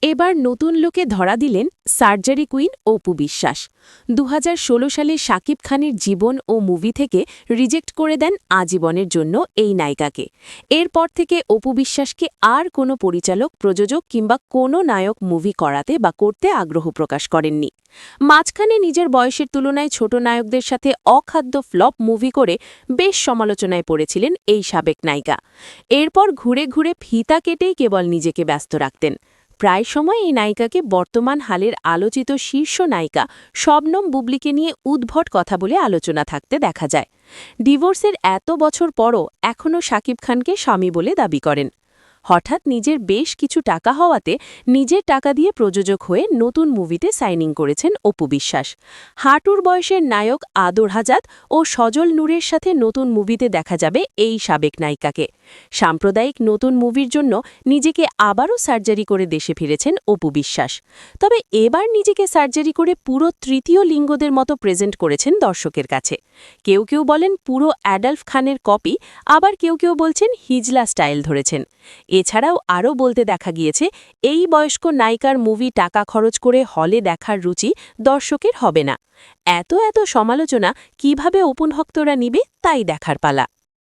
এবার নতুন লোকে ধরা দিলেন সার্জারি কুইন অপু বিশ্বাস। ২০১৬ সালে শাকিব খানের জীবন ও মুভি থেকে রিজেক্ট করে দেন আজীবনের জন্য এই নায়িকাকে। এরপর থেকে অপু বিশ্বাসকে আর কোনো পরিচালক, প্রযোজক কিংবা কোনো নায়ক মুভি করাতে বা করতে আগ্রহ প্রকাশ করেননি। মাঝখানে নিজের বয়সের তুলনায় ছোট নায়কদের সাথে অখাদ্য ফ্লপ মুভি করে বেশ সমালোচনায় পড়েছিলেন এই সাবেক নায়িকা। এরপর ঘুরে ঘুরে ফিতা কেটেই কেবল নিজেকে ব্যস্ত রাখতেন। প্রায় সময় এই নায়িকাকে বর্তমান হালের আলোচিত শীর্ষ নায়িকা শবনম বুবলিকে নিয়ে উদ্ভট কথা বলে আলোচনা থাকতে দেখা যায়। ডিভোর্সের এত বছর পরও এখনও শাকিব খানকে স্বামী বলে দাবি করেন। হঠাৎ নিজের বেশ কিছু টাকা হওয়াতে নিজের টাকা দিয়ে প্রযোজক হয়ে নতুন মুভিতে সাইনিং করেছেন অপু বিশ্বাস। হাঁটুর বয়সের নায়ক আদর হাজাত ও সজল নূরের সাথে নতুন মুভিতে দেখা যাবে এই সাবেক নায়িকাকে। সাম্প্রদায়িক নতুন মুভির জন্য নিজেকে আবারও সার্জারি করে দেশে ফিরেছেন অপু বিশ্বাস। তবে এবার নিজেকে সার্জারি করে পুরো তৃতীয় লিঙ্গদের মতো প্রেজেন্ট করেছেন দর্শকের কাছে। কেউ কেউ বলেন পুরো অ্যাডাল্ফ খানের কপি, আবার কেউ কেউ বলছেন হিজলা স্টাইল ধরেছেন। এছাড়াও আরও বলতে দেখা গিয়েছে এই বয়স্ক নায়িকার মুভি টাকা খরচ করে হলে দেখার রুচি দর্শকের হবে না। এত সমালোচনা কিভাবে অপুন ভক্তরা নিবে তাই দেখার পালা।